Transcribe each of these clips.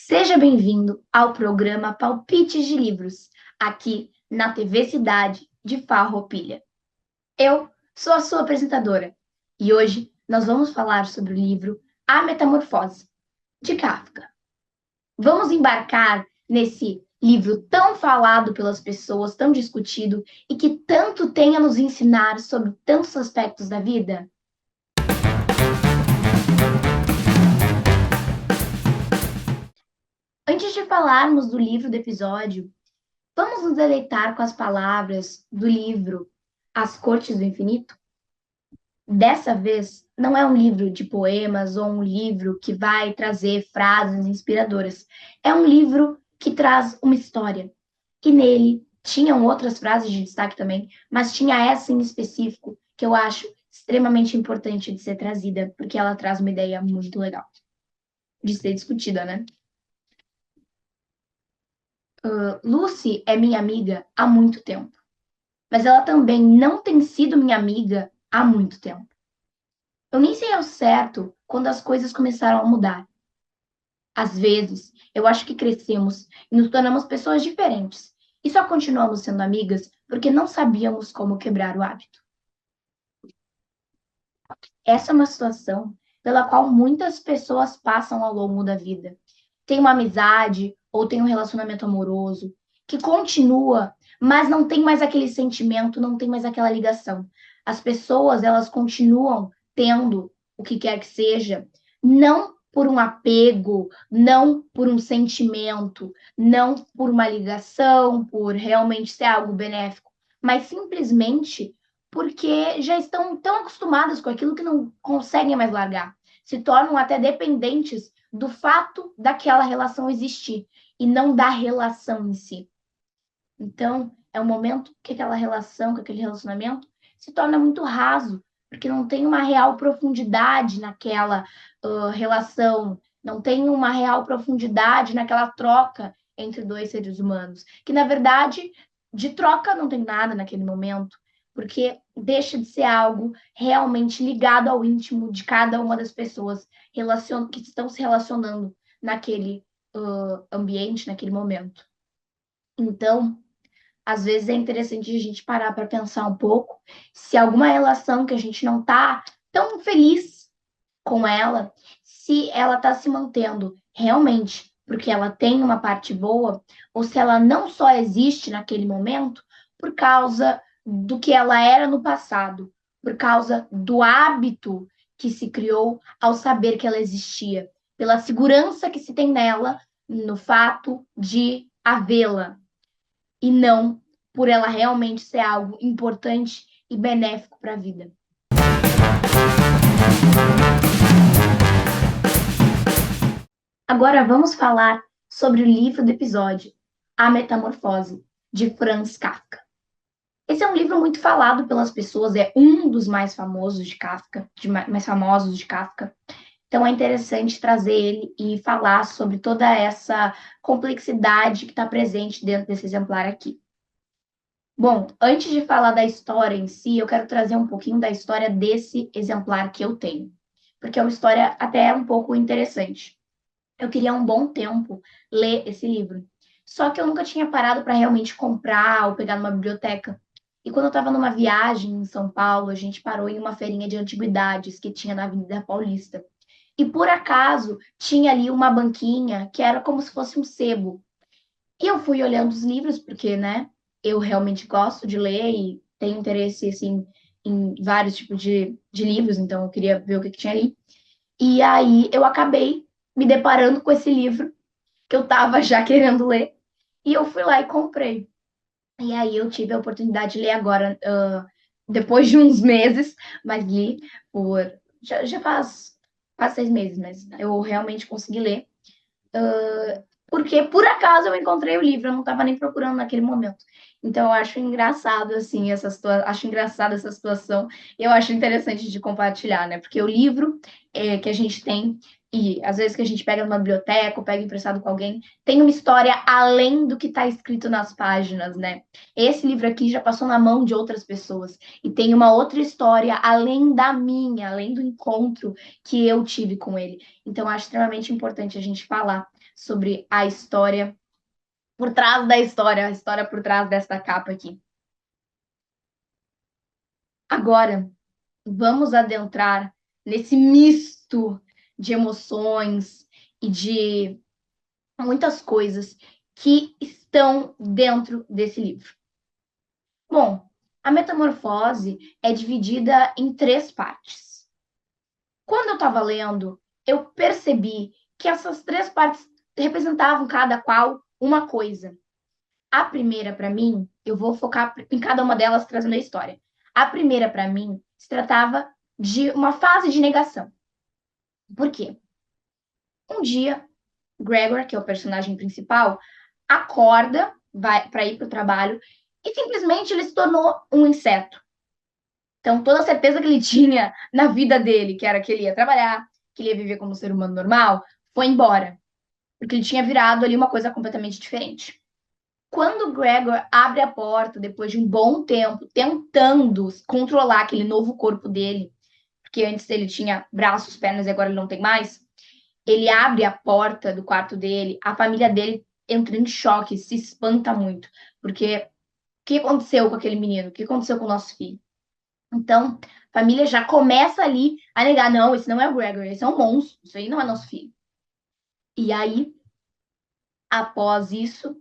Seja bem-vindo ao programa Palpites de Livros, aqui na TV Cidade de Farroupilha. Eu sou a sua apresentadora e hoje nós vamos falar sobre o livro A Metamorfose, de Kafka. Vamos embarcar nesse livro tão falado pelas pessoas, tão discutido e que tanto tem a nos ensinar sobre tantos aspectos da vida? Antes de falarmos do livro do episódio, vamos nos deleitar com as palavras do livro As Cortes do Infinito? Dessa vez, não é um livro de poemas ou um livro que vai trazer frases inspiradoras. É um livro que traz uma história. E nele tinham outras frases de destaque também, mas tinha essa em específico que eu acho extremamente importante de ser trazida, porque ela traz uma ideia muito legal de ser discutida, né? Lucy é minha amiga há muito tempo, mas ela também não tem sido minha amiga há muito tempo. Eu nem sei ao certo quando as coisas começaram a mudar. Às vezes, eu acho que crescemos e nos tornamos pessoas diferentes, e só continuamos sendo amigas porque não sabíamos como quebrar o hábito. Essa é uma situação pela qual muitas pessoas passam ao longo da vida. Tem uma amizade ou tem um relacionamento amoroso que continua, mas não tem mais aquele sentimento, não tem mais aquela ligação. As pessoas, elas continuam tendo o que quer que seja, não por um apego, não por um sentimento, não por uma ligação, por realmente ser algo benéfico, mas simplesmente porque já estão tão acostumadas com aquilo que não conseguem mais largar. Se tornam até dependentes do fato daquela relação existir e não da relação em si. Então, é um momento que aquela relação, que aquele relacionamento se torna muito raso, porque não tem uma real profundidade naquela relação, não tem uma real profundidade naquela troca entre dois seres humanos, que na verdade de troca não tem nada naquele momento, porque deixa de ser algo realmente ligado ao íntimo de cada uma das pessoas que estão se relacionando naquele ambiente, naquele momento. Então, às vezes é interessante a gente parar para pensar um pouco se alguma relação que a gente não está tão feliz com ela, se ela está se mantendo realmente porque ela tem uma parte boa, ou se ela não só existe naquele momento por causa do que ela era no passado, por causa do hábito que se criou ao saber que ela existia, pela segurança que se tem nela no fato de havê-la e não por ela realmente ser algo importante e benéfico para a vida. Agora vamos falar sobre o livro do episódio, A Metamorfose, de Franz Kafka. Esse é um livro muito falado pelas pessoas, é um dos mais famosos de Kafka, mais famosos de Kafka. Então é interessante trazer ele e falar sobre toda essa complexidade que está presente dentro desse exemplar aqui. Bom, antes de falar da história em si, eu quero trazer um pouquinho da história desse exemplar que eu tenho, porque é uma história até um pouco interessante. Eu queria há um bom tempo ler esse livro, só que eu nunca tinha parado para realmente comprar ou pegar numa biblioteca. E quando eu estava numa viagem em São Paulo, a gente parou em uma feirinha de antiguidades que tinha na Avenida Paulista. E por acaso tinha ali uma banquinha que era como se fosse um sebo. E eu fui olhando os livros, porque, né, eu realmente gosto de ler e tenho interesse, assim, em vários tipos de livros, então eu queria ver o que tinha ali. E aí eu acabei me deparando com esse livro que eu tava já querendo ler, e eu fui lá e comprei. E aí eu tive a oportunidade de ler agora, depois de uns meses, mas li por. Já faz 6 meses, mas eu realmente consegui ler porque por acaso eu encontrei o livro, eu não estava nem procurando naquele momento. Então eu acho engraçado assim acho engraçada essa situação e eu acho interessante de compartilhar, né? Porque o livro que a gente tem e às vezes que a gente pega numa biblioteca ou pega emprestado com alguém, tem uma história além do que está escrito nas páginas, né? Esse livro aqui já passou na mão de outras pessoas e tem uma outra história além da minha, além do encontro que eu tive com ele. Então, eu acho extremamente importante a gente falar sobre a história por trás da história, a história por trás desta capa aqui. Agora, vamos adentrar nesse misto de emoções e de muitas coisas que estão dentro desse livro. Bom, a metamorfose é dividida em 3 partes. Quando eu estava lendo, eu percebi que essas 3 partes representavam cada qual uma coisa. A primeira, para mim, eu vou focar em cada uma delas trazendo a história. A primeira, para mim, se tratava de uma fase de negação. Por quê? Um dia, Gregor, que é o personagem principal, acorda, vai para ir para o trabalho e simplesmente ele se tornou um inseto. Então, toda a certeza que ele tinha na vida dele, que era que ele ia trabalhar, que ele ia viver como um ser humano normal, foi embora. Porque ele tinha virado ali uma coisa completamente diferente. Quando o Gregor abre a porta, depois de um bom tempo, tentando controlar aquele novo corpo dele, porque antes ele tinha braços, pernas e agora ele não tem mais, ele abre a porta do quarto dele, a família dele entra em choque, se espanta muito, porque o que aconteceu com aquele menino? O que aconteceu com o nosso filho? Então, a família já começa ali a negar, não, esse não é o Gregor, esse é um monstro, isso aí não é nosso filho. E aí, após isso,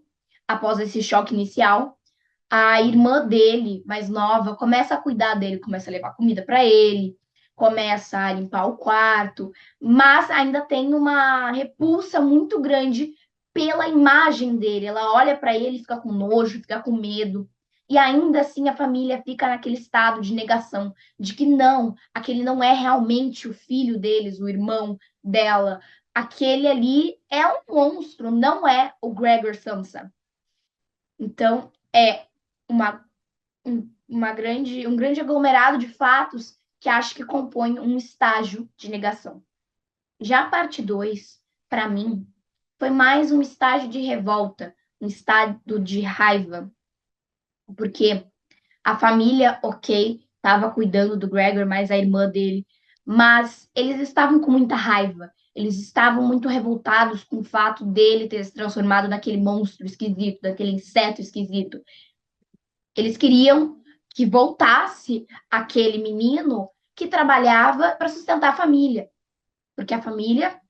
após esse choque inicial, a irmã dele, mais nova, começa a cuidar dele, começa a levar comida para ele, começa a limpar o quarto, mas ainda tem uma repulsa muito grande pela imagem dele. Ela olha para ele, fica com nojo, fica com medo. E ainda assim a família fica naquele estado de negação, de que não, aquele não é realmente o filho deles, o irmão dela. Aquele ali é um monstro, não é o Gregor Samsa. Então, é uma um grande aglomerado de fatos que acho que compõe um estágio de negação. Já a parte 2, para mim, foi mais um estágio de revolta, um estado de raiva, porque a família, ok, estava cuidando do Gregor, mais a irmã dele, mas eles estavam com muita raiva, eles estavam muito revoltados com o fato dele ter se transformado naquele monstro esquisito, daquele inseto esquisito. Eles queriam que voltasse aquele menino que trabalhava para sustentar a família, porque a família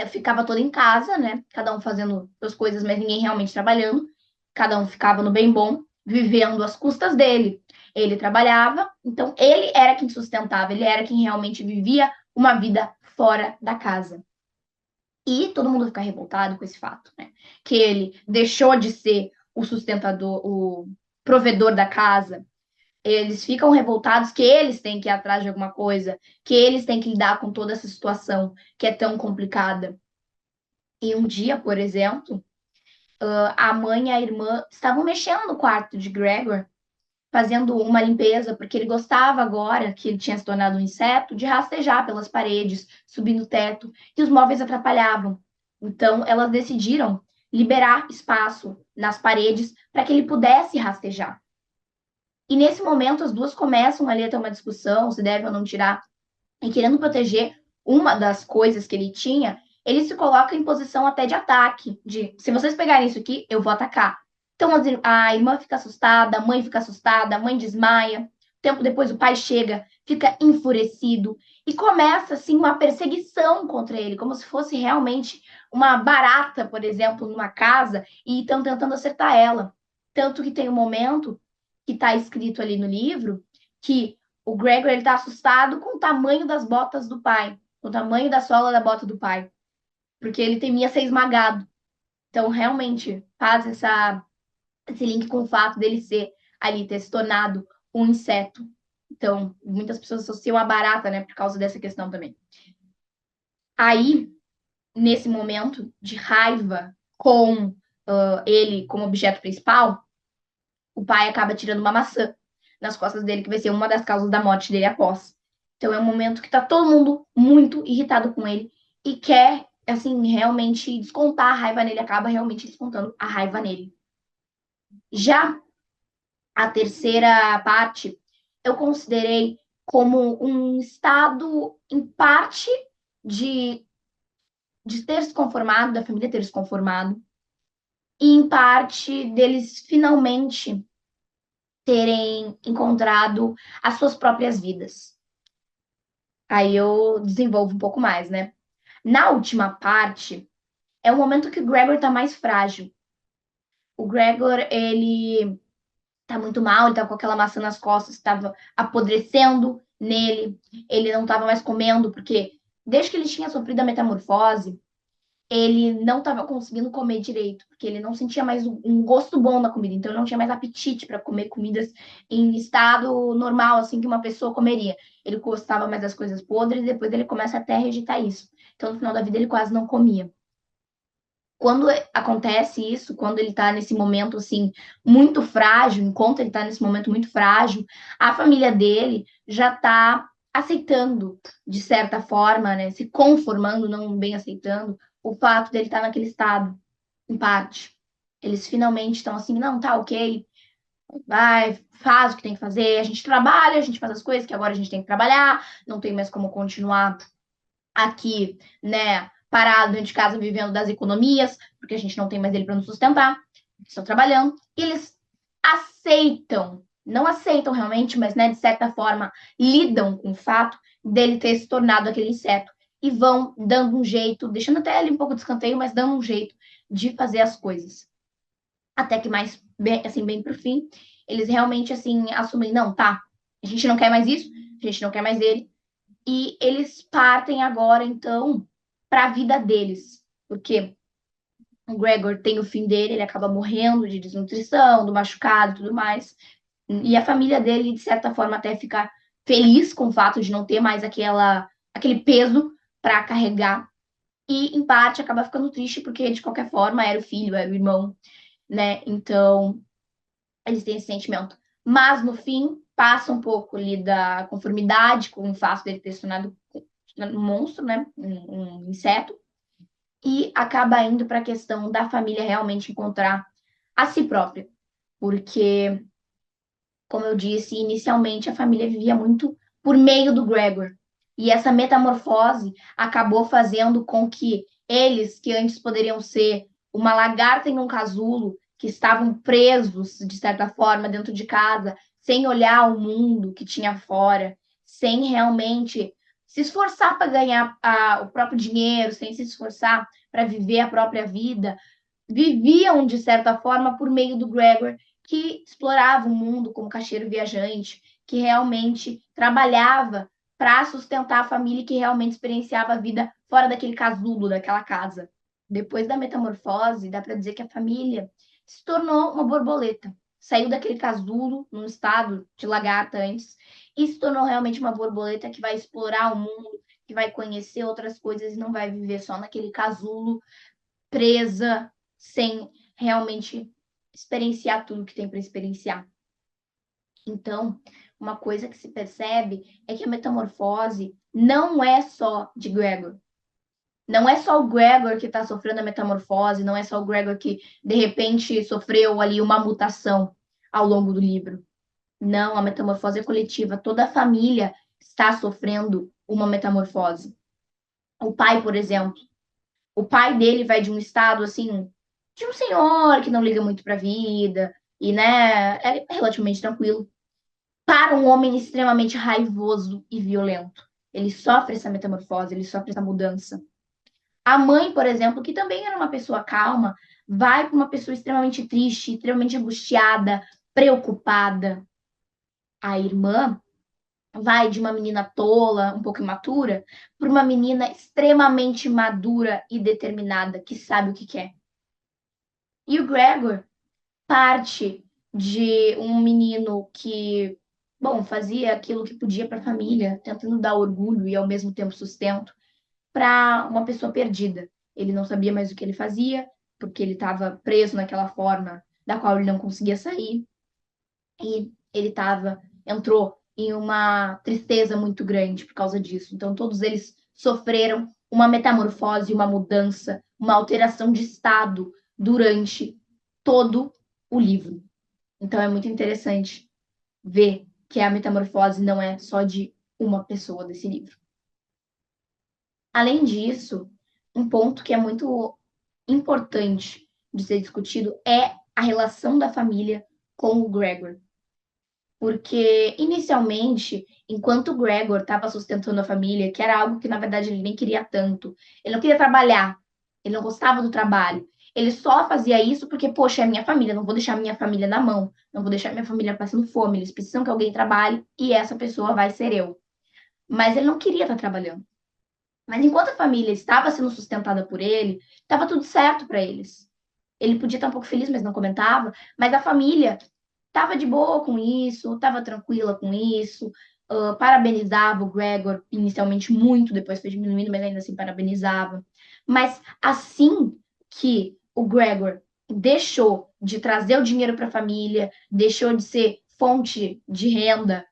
ficava toda em casa, né? Cada um fazendo suas coisas, mas ninguém realmente trabalhando. Cada um ficava no bem bom, vivendo às custas dele. Ele trabalhava, então ele era quem sustentava, ele era quem realmente vivia uma vida fora da casa. E todo mundo fica revoltado com esse fato, né? Que ele deixou de ser o sustentador, o provedor da casa. Eles ficam revoltados que eles têm que ir atrás de alguma coisa, que eles têm que lidar com toda essa situação que é tão complicada. E um dia, por exemplo, a mãe e a irmã estavam mexendo no quarto de Gregor, fazendo uma limpeza, porque ele gostava agora, que ele tinha se tornado um inseto, de rastejar pelas paredes, subir no teto, e os móveis atrapalhavam. Então, elas decidiram liberar espaço nas paredes para que ele pudesse rastejar. E nesse momento, as duas começam ali a ter uma discussão se deve ou não tirar. E querendo proteger uma das coisas que ele tinha, ele se coloca em posição até de ataque, de se vocês pegarem isso aqui, eu vou atacar. Então a irmã fica assustada, a mãe fica assustada, a mãe desmaia. Tempo depois o pai chega, fica enfurecido e começa assim uma perseguição contra ele, como se fosse realmente uma barata, por exemplo, numa casa e estão tentando acertar ela. Tanto que tem um momento que está escrito ali no livro que o Gregor ele tá assustado com o tamanho das botas do pai, com o tamanho da sola da bota do pai, porque ele temia ser esmagado. Então, realmente, faz esse link com o fato dele ser ali, ter se tornado um inseto. Então, muitas pessoas associam a barata, né, por causa dessa questão também. Aí, nesse momento de raiva com ele como objeto principal, o pai acaba tirando uma maçã nas costas dele, que vai ser uma das causas da morte dele após. Então é um momento que tá todo mundo muito irritado com ele e quer, assim, realmente descontar a raiva nele, acaba realmente descontando a raiva nele. Já a terceira parte, eu considerei como um estado, em parte, de de ter se conformado, da família ter se conformado, e em parte deles finalmente terem encontrado as suas próprias vidas. Aí eu desenvolvo um pouco mais, né? Na última parte, é o momento que o Gregor tá mais frágil. O Gregor, ele tá muito mal, ele tá com aquela maçã nas costas, tava apodrecendo nele, ele não tava mais comendo, porque desde que ele tinha sofrido a metamorfose, ele não estava conseguindo comer direito, porque ele não sentia mais um gosto bom na comida, então ele não tinha mais apetite para comer comidas em estado normal, assim que uma pessoa comeria. Ele gostava mais das coisas podres e depois ele começa até a rejeitar isso. Então, no final da vida, ele quase não comia. Quando acontece isso, quando ele está nesse momento assim muito frágil, enquanto ele está nesse momento muito frágil, a família dele já está aceitando de certa forma, né, se conformando, não bem aceitando o fato dele estar naquele estado, em parte. Eles finalmente estão assim, não, tá ok, vai, faz o que tem que fazer, a gente trabalha, a gente faz as coisas que agora a gente tem que trabalhar, não tem mais como continuar aqui, né, parado dentro de casa vivendo das economias, porque a gente não tem mais ele para nos sustentar, estão trabalhando, e eles aceitam, não aceitam realmente, mas, né, de certa forma, lidam com o fato dele ter se tornado aquele inseto e vão dando um jeito, deixando até ele um pouco de escanteio, mas dando um jeito de fazer as coisas. Até que mais, bem, assim, bem pro fim, eles realmente, assim, assumem, não, tá, a gente não quer mais isso, a gente não quer mais ele, e eles partem agora, então, para a vida deles. Porque o Gregor tem o fim dele, ele acaba morrendo de desnutrição, do machucado e tudo mais. E a família dele, de certa forma, até fica feliz com o fato de não ter mais aquele peso para carregar. E, em parte, acaba ficando triste, porque, de qualquer forma, era o filho, era o irmão, né? Então, eles têm esse sentimento. Mas, no fim, passa um pouco ali da conformidade com o fato dele ter se tornado um monstro, né? Um inseto, e acaba indo para a questão da família realmente encontrar a si própria. Porque, como eu disse, inicialmente a família vivia muito por meio do Gregor. E essa metamorfose acabou fazendo com que eles, que antes poderiam ser uma lagarta em um casulo, que estavam presos, de certa forma, dentro de casa, sem olhar o mundo que tinha fora, sem realmente se esforçar para ganhar o próprio dinheiro, sem se esforçar para viver a própria vida, viviam, de certa forma, por meio do Gregor, que explorava o mundo como caixeiro viajante, que realmente trabalhava para sustentar a família e que realmente experienciava a vida fora daquele casulo, daquela casa. Depois da metamorfose, dá para dizer que a família se tornou uma borboleta. Saiu daquele casulo, num estado de lagarta antes, e se tornou realmente uma borboleta que vai explorar o mundo, que vai conhecer outras coisas e não vai viver só naquele casulo, presa, sem realmente experienciar tudo que tem para experienciar. Então, uma coisa que se percebe é que a metamorfose não é só de Gregor. Não é só o Gregor que está sofrendo a metamorfose, não é só o Gregor que, de repente, sofreu ali uma mutação ao longo do livro. Não, a metamorfose é coletiva. Toda a família está sofrendo uma metamorfose. O pai, por exemplo, o pai dele vai de um estado assim, de um senhor que não liga muito para a vida e, né, é relativamente tranquilo, para um homem extremamente raivoso e violento. Ele sofre essa metamorfose, ele sofre essa mudança. A mãe, por exemplo, que também era uma pessoa calma, vai para uma pessoa extremamente triste, extremamente angustiada, preocupada. A irmã vai de uma menina tola, um pouco imatura, para uma menina extremamente madura e determinada, que sabe o que quer. E o Gregor parte de um menino que, bom, fazia aquilo que podia para a família, tentando dar orgulho e ao mesmo tempo sustento, para uma pessoa perdida. Ele não sabia mais o que ele fazia, porque ele estava preso naquela forma da qual ele não conseguia sair, e ele entrou em uma tristeza muito grande por causa disso. Então, todos eles sofreram uma metamorfose, uma mudança, uma alteração de estado durante todo o livro. Então, é muito interessante ver que a metamorfose não é só de uma pessoa desse livro. Além disso, um ponto que é muito importante de ser discutido é a relação da família com o Gregor. Porque, inicialmente, enquanto o Gregor estava sustentando a família, que era algo que, na verdade, ele nem queria tanto, ele não queria trabalhar, ele não gostava do trabalho. Ele só fazia isso porque, poxa, é minha família, não vou deixar minha família na mão, não vou deixar minha família passando fome, eles precisam que alguém trabalhe e essa pessoa vai ser eu. Mas ele não queria estar trabalhando. Mas enquanto a família estava sendo sustentada por ele, estava tudo certo para eles. Ele podia estar um pouco feliz, mas não comentava. Mas a família estava de boa com isso, estava tranquila com isso, parabenizava o Gregor inicialmente muito, depois foi diminuindo, mas ainda assim parabenizava. Mas assim que o Gregor deixou de trazer o dinheiro para a família, deixou de ser fonte de renda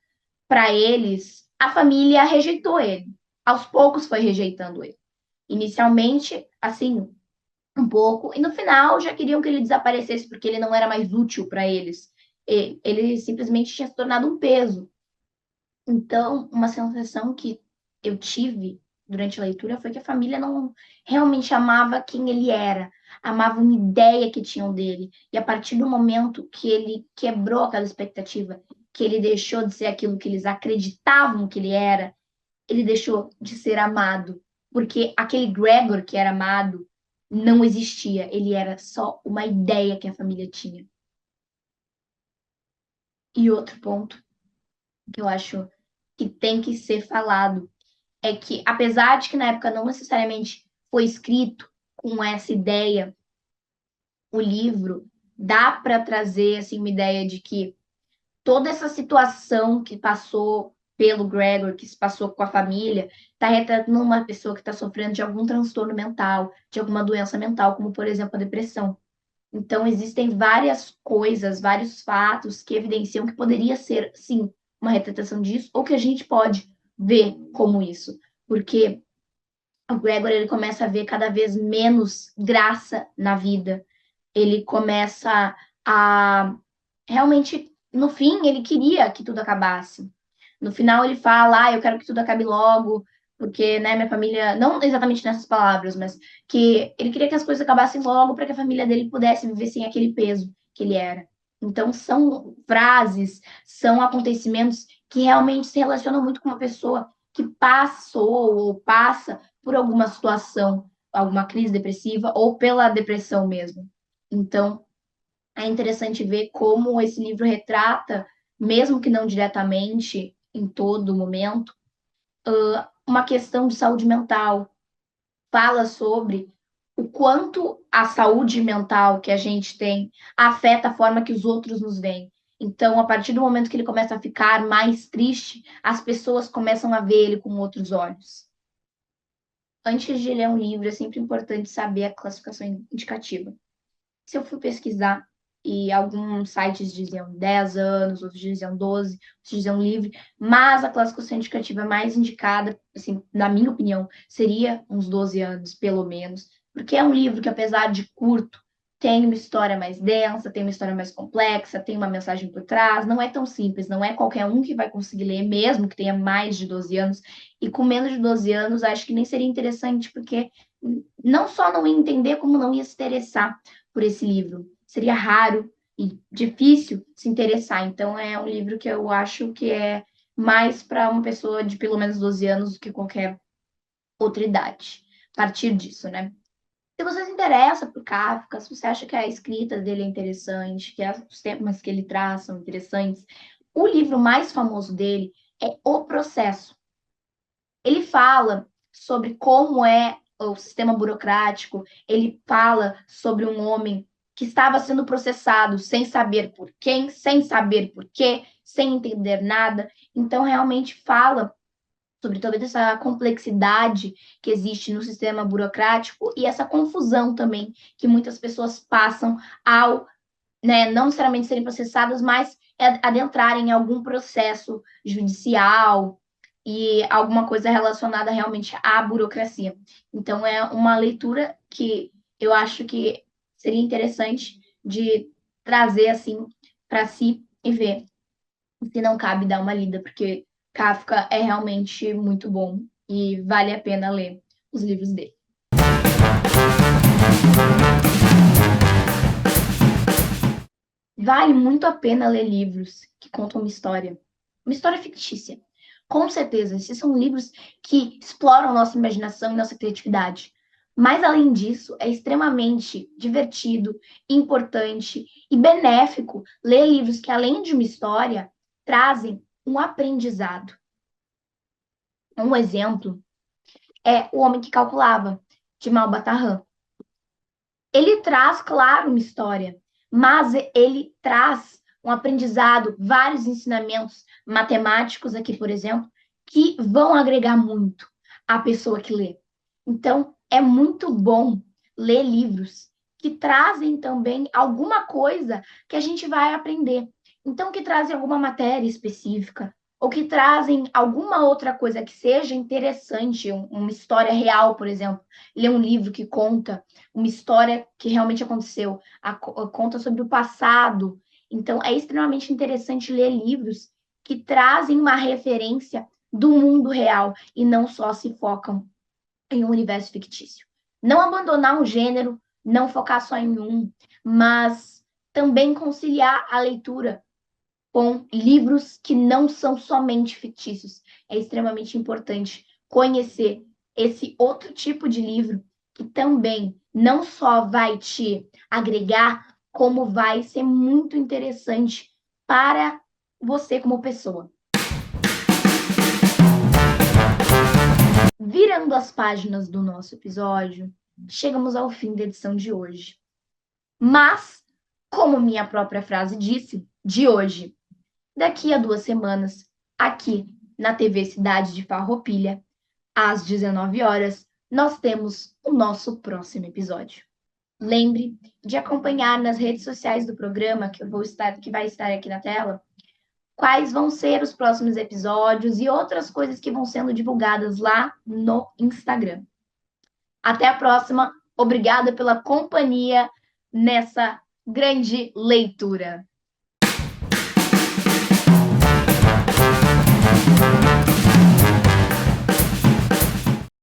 para eles, a família rejeitou ele. Aos poucos foi rejeitando ele. Inicialmente, assim, um pouco, e no final já queriam que ele desaparecesse porque ele não era mais útil para eles. Ele simplesmente tinha se tornado um peso. Então, uma sensação que eu tive durante a leitura foi que a família não realmente amava quem ele era, amava uma ideia que tinham dele. E a partir do momento que ele quebrou aquela expectativa, que ele deixou de ser aquilo que eles acreditavam que ele era, ele deixou de ser amado. Porque aquele Gregor que era amado não existia, ele era só uma ideia que a família tinha. E outro ponto que eu acho que tem que ser falado é que, apesar de que na época não necessariamente foi escrito com essa ideia, o livro dá para trazer assim uma ideia de que toda essa situação que passou pelo Gregor, que se passou com a família, está retratando uma pessoa que está sofrendo de algum transtorno mental, de alguma doença mental, como por exemplo a depressão. Então, existem várias coisas, vários fatos que evidenciam que poderia ser, sim, uma retratação disso, ou que a gente pode ver como isso. Porque o Gregor ele começa a ver cada vez menos graça na vida. Ele começa a realmente, no fim, ele queria que tudo acabasse. No final, ele fala: eu quero que tudo acabe logo, porque, né, minha família, não exatamente nessas palavras, mas que ele queria que as coisas acabassem logo para que a família dele pudesse viver sem aquele peso que ele era. Então, são frases, são acontecimentos que realmente se relacionam muito com uma pessoa que passou ou passa por alguma situação, alguma crise depressiva ou pela depressão mesmo. Então, é interessante ver como esse livro retrata, mesmo que não diretamente, em todo momento, uma questão de saúde mental. Fala sobre o quanto a saúde mental que a gente tem afeta a forma que os outros nos veem. Então, a partir do momento que ele começa a ficar mais triste, as pessoas começam a ver ele com outros olhos. Antes de ler um livro, é sempre importante saber a classificação indicativa. Se eu fui pesquisar e alguns sites diziam 10 anos, outros diziam 12, outros diziam livre, mas a classificação indicativa mais indicada, assim, na minha opinião, seria uns 12 anos, pelo menos, porque é um livro que, apesar de curto, tem uma história mais densa, tem uma história mais complexa, tem uma mensagem por trás, não é tão simples, não é qualquer um que vai conseguir ler, mesmo que tenha mais de 12 anos, e com menos de 12 anos, acho que nem seria interessante, porque não só não ia entender, como não ia se interessar por esse livro. Seria raro e difícil se interessar. Então, é um livro que eu acho que é mais para uma pessoa de pelo menos 12 anos do que qualquer outra idade. A partir disso, né? Se você se interessa por Kafka, se você acha que a escrita dele é interessante, que os temas que ele traz são interessantes, o livro mais famoso dele é O Processo. Ele fala sobre como é o sistema burocrático, ele fala sobre um homem que estava sendo processado sem saber por quem, sem saber por quê, sem entender nada. Então, realmente fala sobre toda essa complexidade que existe no sistema burocrático e essa confusão também que muitas pessoas passam ao, né, não necessariamente serem processadas, mas adentrarem em algum processo judicial e alguma coisa relacionada realmente à burocracia. Então, é uma leitura que eu acho que seria interessante de trazer assim para si e ver se não cabe dar uma lida, porque Kafka é realmente muito bom e vale a pena ler os livros dele. Vale muito a pena ler livros que contam uma história fictícia. Com certeza, esses são livros que exploram nossa imaginação e nossa criatividade. Mas, além disso, é extremamente divertido, importante e benéfico ler livros que, além de uma história, trazem um aprendizado. Um exemplo é O Homem que Calculava, de Malbataan. Ele traz, claro, uma história, mas ele traz um aprendizado, vários ensinamentos matemáticos aqui, por exemplo, que vão agregar muito à pessoa que lê. Então, é muito bom ler livros que trazem também alguma coisa que a gente vai aprender. Então, que trazem alguma matéria específica, ou que trazem alguma outra coisa que seja interessante, uma história real, por exemplo. Ler um livro que conta uma história que realmente aconteceu, conta sobre o passado. Então, é extremamente interessante ler livros que trazem uma referência do mundo real e não só se focam em um universo fictício. Não abandonar um gênero, não focar só em um, mas também conciliar a leitura com livros que não são somente fictícios. É extremamente importante conhecer esse outro tipo de livro que também não só vai te agregar, como vai ser muito interessante para você como pessoa. Virando as páginas do nosso episódio, chegamos ao fim da edição de hoje. Mas, como minha própria frase disse, de hoje, daqui a 2 semanas, aqui na TV Cidade de Farroupilha, às 19 horas, nós temos o nosso próximo episódio. Lembre de acompanhar nas redes sociais do programa, que vai estar aqui na tela, quais vão ser os próximos episódios e outras coisas que vão sendo divulgadas lá no Instagram. Até a próxima. Obrigada pela companhia nessa grande leitura.